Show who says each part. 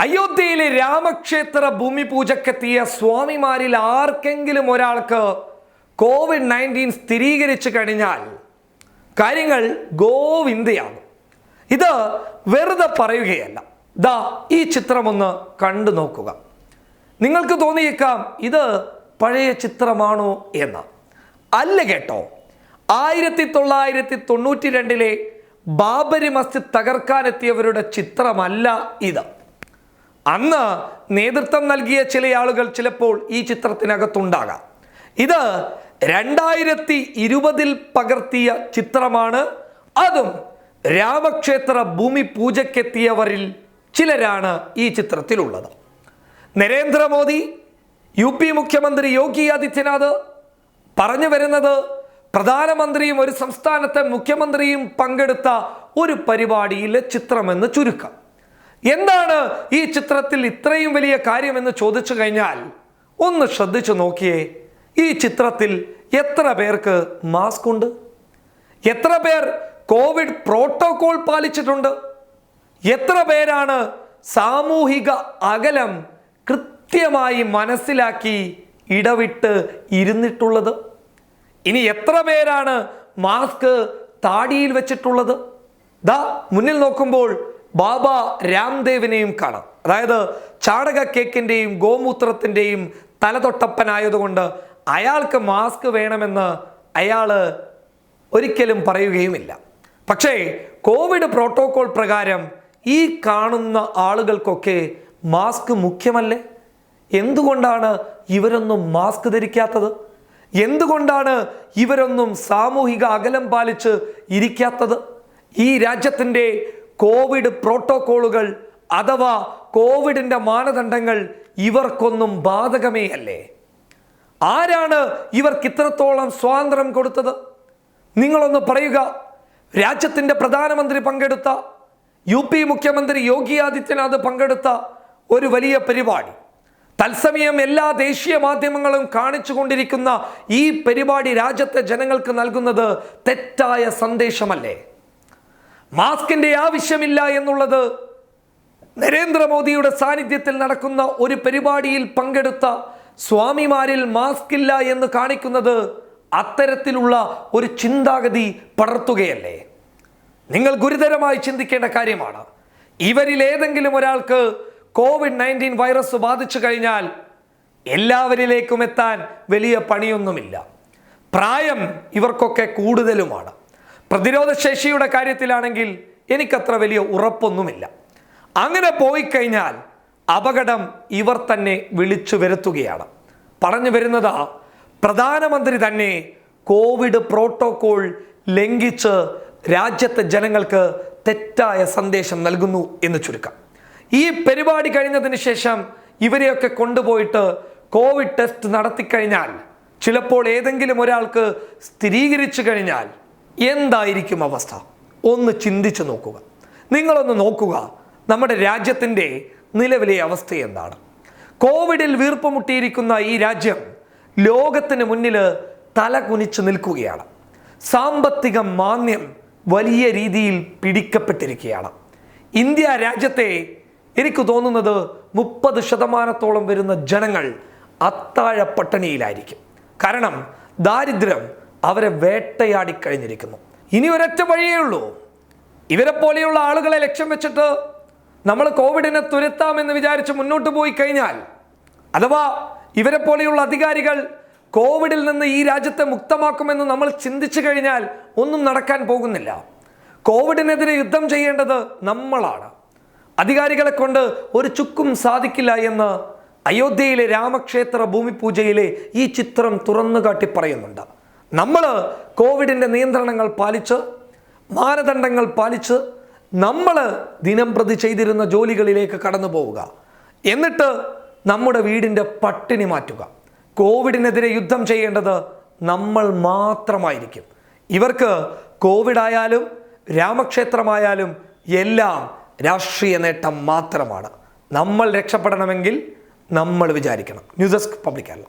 Speaker 1: അയോധ്യയിലെ രാമക്ഷേത്ര ഭൂമി പൂജക്കെത്തിയ സ്വാമിമാരിൽ ആർക്കെങ്കിലും ഒരാൾക്ക് COVID-19 സ്ഥിരീകരിച്ചു കഴിഞ്ഞാൽ കാര്യങ്ങൾ ഗോവിന്ദയാണ്. ഇത് വെറുതെ പറയുകയല്ല. ദാ ഈ ചിത്രമൊന്ന് കണ്ടു നോക്കുക. നിങ്ങൾക്ക് തോന്നിയേക്കാം ഇത് പഴയ ചിത്രമാണോ എന്ന്. അല്ല കേട്ടോ. 1992 ബാബരി മസ്ജിദ് തകർക്കാനെത്തിയവരുടെ ചിത്രമല്ല ഇത്. അന്ന് നേതൃത്വം നൽകിയ ചില ആളുകൾ ചിലപ്പോൾ ഈ ചിത്രത്തിനകത്തുണ്ടാകാം. ഇത് 2020 പകർത്തിയ ചിത്രമാണ്. അതും രാമക്ഷേത്ര ഭൂമി പൂജക്കെത്തിയവരിൽ ചിലരാണ് ഈ ചിത്രത്തിലുള്ളത്. നരേന്ദ്രമോദി, UP മുഖ്യമന്ത്രി യോഗി ആദിത്യനാഥ് പറഞ്ഞു വരുന്നത് പ്രധാനമന്ത്രിയും ഒരു സംസ്ഥാനത്തെ മുഖ്യമന്ത്രിയും പങ്കെടുത്ത ഒരു പരിപാടിയിലെ ചിത്രമെന്ന് ചുരുക്കം. എന്താണ് ഈ ചിത്രത്തിൽ ഇത്രയും വലിയ കാര്യമെന്ന് ചോദിച്ചു കഴിഞ്ഞാൽ ഒന്ന് ശ്രദ്ധിച്ചു നോക്കിയേ. ഈ ചിത്രത്തിൽ എത്ര പേർക്ക് മാസ്ക് ഉണ്ട്? എത്ര പേർ കോവിഡ് പ്രോട്ടോകോൾ പാലിച്ചിട്ടുണ്ട്? എത്ര പേരാണ് സാമൂഹിക അകലം കൃത്യമായി മനസ്സിലാക്കി ഇടവിട്ട് ഇരുന്നിട്ടുള്ളത്? ഇനി എത്ര പേരാണ് മാസ്ക് താടിയിൽ വെച്ചിട്ടുള്ളത്? ദാ മുന്നിൽ നോക്കുമ്പോൾ ബാബ രാംദേവിനെയും കാണാം. അതായത് ചാണക കേക്കിൻ്റെയും ഗോമൂത്രത്തിൻ്റെയും തലതൊട്ടപ്പനായതുകൊണ്ട് അയാൾക്ക് മാസ്ക് വേണമെന്ന് അയാൾ ഒരിക്കലും പറയുകയുമില്ല. പക്ഷേ കോവിഡ് പ്രോട്ടോകോൾ പ്രകാരം ഈ കാണുന്ന ആളുകൾക്കൊക്കെ മാസ്ക് മുഖ്യമല്ലേ? എന്തുകൊണ്ടാണ് ഇവരൊന്നും മാസ്ക് ധരിക്കാത്തത്? എന്തുകൊണ്ടാണ് ഇവരൊന്നും സാമൂഹിക അകലം പാലിച്ച് ഇരിക്കാത്തത്? ഈ രാജ്യത്തിൻ്റെ കോവിഡ് പ്രോട്ടോകോളുകൾ അഥവാ കോവിഡിൻ്റെ മാനദണ്ഡങ്ങൾ ഇവർക്കൊന്നും ബാധകമേ അല്ലേ? ആരാണ് ഇവർക്ക് ഇത്രത്തോളം സ്വാതന്ത്ര്യം കൊടുത്തത്? നിങ്ങളൊന്ന് പറയുക. രാജ്യത്തിൻ്റെ പ്രധാനമന്ത്രി പങ്കെടുത്ത, UP മുഖ്യമന്ത്രി യോഗി ആദിത്യനാഥ് പങ്കെടുത്ത ഒരു വലിയ പരിപാടി, തത്സമയം എല്ലാ ദേശീയ മാധ്യമങ്ങളും കാണിച്ചു കൊണ്ടിരിക്കുന്ന ഈ പരിപാടി രാജ്യത്തെ ജനങ്ങൾക്ക് നൽകുന്നത് തെറ്റായ സന്ദേശമല്ലേ? മാസ്കിന്റെ ആവശ്യമില്ല എന്നുള്ളത് നരേന്ദ്രമോദിയുടെ സാന്നിധ്യത്തിൽ നടക്കുന്ന ഒരു പരിപാടിയിൽ പങ്കെടുത്ത സ്വാമിമാരിൽ മാസ്ക് ഇല്ല എന്ന് കാണിക്കുന്നത് അത്തരത്തിലുള്ള ഒരു ചിന്താഗതി പടർത്തുകയല്ലേ? നിങ്ങൾ ഗുരുതരമായി ചിന്തിക്കേണ്ട കാര്യമാണ്. ഇവരിൽ ഏതെങ്കിലും ഒരാൾക്ക് COVID-19 വൈറസ് ബാധിച്ചു കഴിഞ്ഞാൽ എല്ലാവരിലേക്കും എത്താൻ വലിയ പണിയൊന്നുമില്ല. പ്രായം ഇവർക്കൊക്കെ കൂടുതലുമാണ്. പ്രതിരോധ ശേഷിയുടെ കാര്യത്തിലാണെങ്കിൽ എനിക്കത്ര വലിയ ഉറപ്പൊന്നുമില്ല. അങ്ങനെ പോയി കഴിഞ്ഞാൽ അപകടം ഇവർ തന്നെ വിളിച്ചു വരുത്തുകയാണ്. പറഞ്ഞു വരുന്നത് പ്രധാനമന്ത്രി തന്നെ കോവിഡ് പ്രോട്ടോകോൾ ലംഘിച്ച് രാജ്യത്തെ ജനങ്ങൾക്ക് തെറ്റായ സന്ദേശം നൽകുന്നു എന്ന് ചുരുക്കം. ഈ പരിപാടി കഴിഞ്ഞതിന് ശേഷം ഇവരെയൊക്കെ കൊണ്ടുപോയിട്ട് കോവിഡ് ടെസ്റ്റ് നടത്തിക്കഴിഞ്ഞാൽ ചിലപ്പോൾ ഏതെങ്കിലും ഒരാൾക്ക് സ്ഥിരീകരിച്ചു കഴിഞ്ഞാൽ എന്തായിരിക്കും അവസ്ഥ? ഒന്ന് ചിന്തിച്ചു നോക്കുക. നിങ്ങളൊന്ന് നോക്കുക നമ്മുടെ രാജ്യത്തിൻ്റെ നിലവിലെ അവസ്ഥ എന്താണ്. കോവിഡിൽ വീർപ്പുമുട്ടിയിരിക്കുന്ന ഈ രാജ്യം ലോകത്തിന് മുന്നിൽ തല കുനിച്ചു നിൽക്കുകയാണ്. സാമ്പത്തിക മാന്ദ്യം വലിയ രീതിയിൽ പിടിക്കപ്പെട്ടിരിക്കുകയാണ്. ഇന്ത്യ രാജ്യത്തെ എനിക്ക് തോന്നുന്നത് 30% വരുന്ന ജനങ്ങൾ അത്താഴ പട്ടിണിയിലായിരിക്കും. കാരണം ദാരിദ്ര്യം അവരെ വേട്ടയാടിക്കഴിഞ്ഞിരിക്കുന്നു. ഇനി ഒരൊറ്റ വഴിയേ ഉള്ളൂ. ഇവരെ പോലെയുള്ള ആളുകളെ ലക്ഷ്യം വെച്ചിട്ട് നമ്മൾ കോവിഡിനെ തുരത്താമെന്ന് വിചാരിച്ച് മുന്നോട്ട് പോയി കഴിഞ്ഞാൽ, അഥവാ ഇവരെ പോലെയുള്ള അധികാരികൾ കോവിഡിൽ നിന്ന് ഈ രാജ്യത്തെ മുക്തമാക്കുമെന്ന് നമ്മൾ ചിന്തിച്ചു കഴിഞ്ഞാൽ ഒന്നും നടക്കാൻ പോകുന്നില്ല. കോവിഡിനെതിരെ യുദ്ധം ചെയ്യേണ്ടത് നമ്മളാണ്. അധികാരികളെ കൊണ്ട് ഒരു ചുക്കും സാധിക്കില്ല എന്ന് അയോധ്യയിലെ രാമക്ഷേത്ര ഭൂമി പൂജയിലെ ഈ ചിത്രം തുറന്നു കാട്ടി പറയുന്നുണ്ട്. നമ്മൾ കോവിഡിൻ്റെ നിയന്ത്രണങ്ങൾ പാലിച്ച്, മാനദണ്ഡങ്ങൾ പാലിച്ച് നമ്മൾ ദിനം പ്രതി ചെയ്തിരുന്ന ജോലികളിലേക്ക് കടന്നു പോവുക. എന്നിട്ട് നമ്മുടെ വീടിൻ്റെ പട്ടിണി മാറ്റുക. കോവിഡിനെതിരെ യുദ്ധം ചെയ്യേണ്ടത് നമ്മൾ മാത്രമായിരിക്കും. ഇവർക്ക് കോവിഡ് ആയാലും രാമക്ഷേത്രമായാലും എല്ലാം രാഷ്ട്രീയ നേട്ടം മാത്രമാണ്. നമ്മൾ രക്ഷപ്പെടണമെങ്കിൽ നമ്മൾ വിചാരിക്കണം. News desk public Kerala.